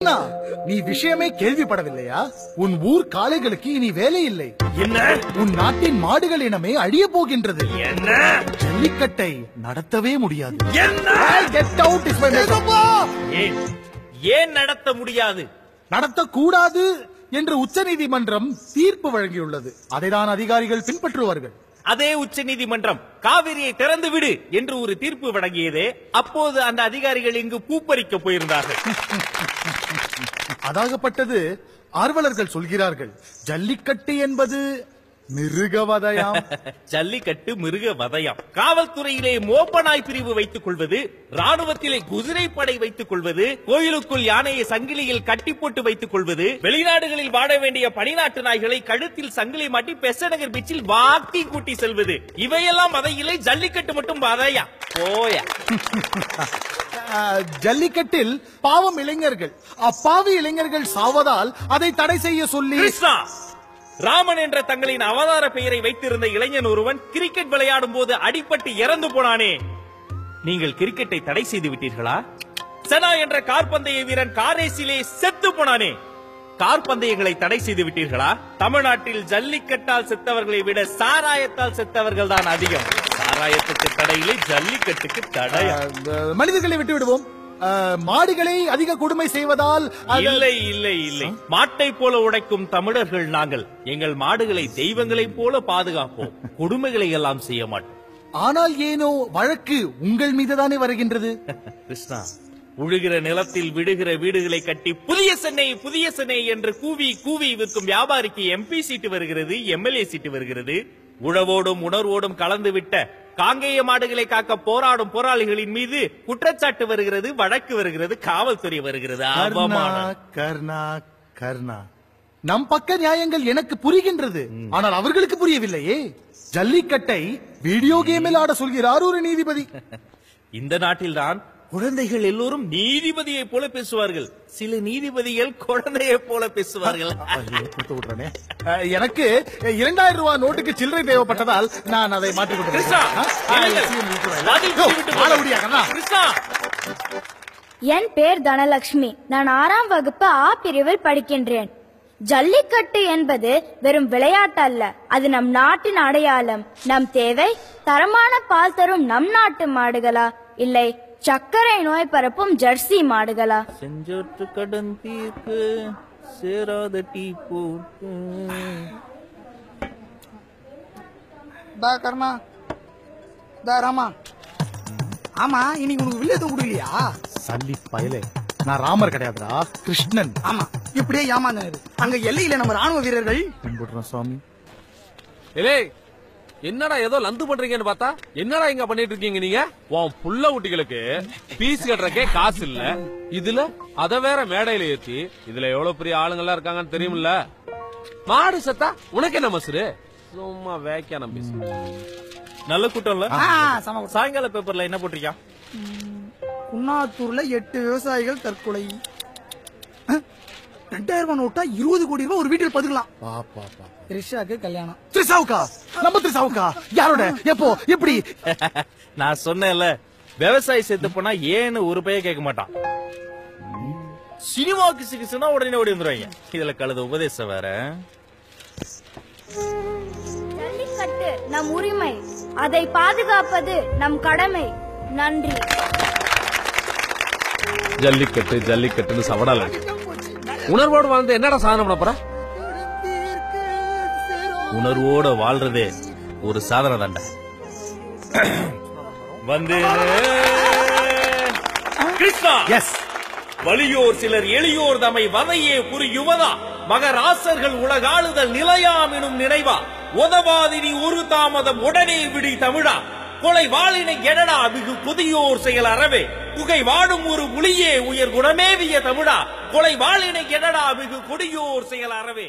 கர்ணா, நீ விஷயமே கேள்விப்படவில்லையா? உன் ஊர் காளைகளுக்கு இனி வேலை இல்லை. என்ன? உன் நாட்டின் மாடுகள் இனமே அழிய போகின்றது. என்ன? ஜல்லிக்கட்டை நடத்தவே முடியாது. என்ன? Get out is my message. ஏன் நடத்த முடியாது? நடத்தக்கூடாது என்று உச்சநீதிமன்றம் தீர்ப்பு வழங்கியுள்ளது. அதைதான் அதிகாரிகள் பின்பற்றுவார்கள். அதே உச்ச நீதிமன்றம் காவிரியை திறந்து விடு என்று ஒரு தீர்ப்பு வழங்கியதே, அப்போது அந்த அதிகாரிகள் இங்கு பூப்பறிக்க போயிருந்தார்கள். அதாகப்பட்டது ஆர்வலர்கள் சொல்கிறார்கள், ஜல்லிக்கட்டு என்பது மிருகவதையாம். ஜல்லிக்கட்டு மிருக வதையாம். காவல்துறையிலே மோப்பனாய் பிரிவு வைத்துக் கொள்வது, ராணுவத்திலே குதிரைப்படை வைத்துக் கொள்வது, கோயிலுக்குள் யானையை சங்கிலியில் கட்டி போட்டு வைத்துக் கொள்வது, வெளிநாடுகளில் வாழ வேண்டிய பனிநாட்டு நாய்களை கழுத்தில் சங்கிலி மாட்டி பெசநகர் பீச்சில் வாக்கி கூட்டி செல்வது, இவையெல்லாம் வதையிலே, ஜல்லிக்கட்டு மட்டும் வதையா போயா. ஜல்லிக்கட்டில் பாவம் இளைஞர்கள், அப்பாவி இளைஞர்கள் சாவதால் அதை தடை செய்ய சொல்லி கிருஷ்ணா, ராமன் என்ற தங்களின் அவதார பெயரை வைத்திருந்த இளைஞன் ஒருவன் கிரிக்கெட் விளையாடும் போது அடிபட்டு இறந்து போனானே, நீங்கள் கிரிக்கெட்டை தடை செய்து விட்டீர்களா? செனா என்ற கார்பந்தய வீரன் காரேசிலே செத்து போனானே, கார்பந்தயங்களை தடை செய்து விட்டீர்களா? தமிழ்நாட்டில் ஜல்லிக்கட்டால் செத்தவர்களை விட சாராயத்தால் செத்தவர்கள் தான் அதிகம். சாராயத்துக்கு தடையிலே, ஜல்லிக்கட்டுக்கு தடை. மனிதர்களை விட்டு விடுவோம். மாடுகளை அதிக கொடுமை செய்வதால் இல்லை இல்லை இல்லை, மாட்டை போல உடைக்கும் தமிழர்கள் நாங்கள். எங்கள் மாடுகளை தெய்வங்களைப் போல பாதுகாப்போம், கொடுமைகளை எல்லாம் செய்ய மாட்டோம். ஆனால் ஏனோ வழக்கு உங்கள் மீதுதானே வருகின்றது. கிருஷ்ணா, உழுகிற நிலத்தில் விடுகிற வீடுகளை கட்டி புதிய சென்னை என்று கூவி கூவி விற்கும் வியாபாரிக்கு எம்பி சீட்டு வருகிறது, எம்எல்ஏ சீட்டு வருகிறது. உழவோடும் உணர்வோடும் கலந்து விட்ட காங்கேய மாடுகளை காக்க போராடும் போராளிகளின் மீது குற்றச்சாட்டு வருகிறது, வழக்கு வருகிறது, காவல்துறை வருகிறது. கர்ணா கர்ணா, நம் பக்க நியாயங்கள் எனக்கு புரிகின்றது, ஆனால் அவர்களுக்கு புரியவில்லையே. ஜல்லிக்கட்டை வீடியோ கேமில் ஆட சொல்கிறார் ஒரு நீதிபதி. இந்த நாட்டில்தான் குழந்தைகள் எல்லோரும் நீதிபதியை போல பேசுவார்கள், சில நீதிபதிகள் குழந்தையை போல பேசுவார்கள். எனக்கு 2000 ரூபாய் நோட்டுக்கு சில்லறை தேவைப்பட்டதால் நான் அதை மாற்றிக்கொண்டேன். என் பேர் தனலட்சுமி. நான் 6ஆம் வகுப்பு ஆ பிரிவில் படிக்கின்றேன். ஜல்லிக்கட்டு என்பது வெறும் விளையாட்டு அல்ல, அது நம் நாட்டின் அடையாளம். நம் தேவை தரமான பால் தரும் நம் நாட்டு மாடுகளா, இல்லை சர்க்கரை நோய் பரப்பும் ஜெர்சி மாடுகளா? செஞ்சோற்று கடன் தீர்க்கு சேராத டீ போட்டு. கர்ணா, ராமா, ஆமா இன்னைக்கு உனக்கு வில்லேஜ் கொடுக்கலையா? சல்லி பயலே, நான் ராமர் கிடையாதுடா, கிருஷ்ணன். ஆமா, இப்படியே ஏமாந்தாரு. அங்க எல்லையில நம்ம ராணுவ வீரர்கள் கும்பிடுறோம் சுவாமி. என்னடா ஏதோ லந்து பண்றீங்கன்னு பார்த்தா என்னடா இங்க பண்ணிட்டு இருக்கீங்க நீங்க? உன் புள்ள குட்டிகளுக்கு பீஸ் கட்டுறக்கே காசு இல்ல, இதுல அத வேற மேடையில ஏத்தி, இதுல எவ்வளவு பெரிய ஆளுங்கெல்லாம் இருக்காங்கன்னு தெரியுமில்ல. மாடு சத்தா உனக்கு என்ன மசுரு? சும்மா வேக்கியான பீஸ். நல்ல கூட்டம்ல. சாயங்கால பேப்பர்ல என்ன போட்டிருக்கான்? குன்னாத்தூர்ல 8 விவசாயிகள் தற்கொலை. 2000 ரூபாய் நோட்டா 20 கோடி ரூபாய் ஒரு வீட்டில் பதுக்கலாம். த்ரிஷாக்கு கல்யாணம். த்ரிஷாவுக்கா? நம்ம த்ரிஷாவுக்கா? யாரோட, எப்போ, எப்படி? நான் சொன்னேன்ல, விவசாயி செத்து போனா ஏன்னு ஒரு பைய கேட்க மாட்டான். சினிமாவுக்கு சிகிச்சைனா உடனே ஓடி வந்துருவாங்க. இதுல கழுத உபதேசம் வேற. ஜல்லிக்கட்டு நம் உரிமை, அதை பாதுகாப்பது நம் கடமை. நன்றி. ஜல்லிக்கட்டு ஜல்லிக்கட்டுன்னு சவடால உணர்வோடு வாழ்ந்து என்னடா சாதனை பண்ண போற? உணர்வோட வாழ்றதே ஒரு சாதனை தாண்டா. வந்து கிருஷ்ணா, எஸ், வலியோர் சிலர் எளியோர் தமை வதையே புரியுவதா, மகராசர்கள் உலகாளுதல் நிலையாம் எனும் நினைவா, உதவாதினி ஒரு தாமதம் உடனே விடி தமிழா, கொலை வாளினை எடடா மிகு புதியோர் செயல் அறவே, புகை வாடும் ஒரு புலியே உயர் குணமேவிய தமிழா, கொலை வாளினை எடடா மிகு கொடியோர் செயல் அறவே.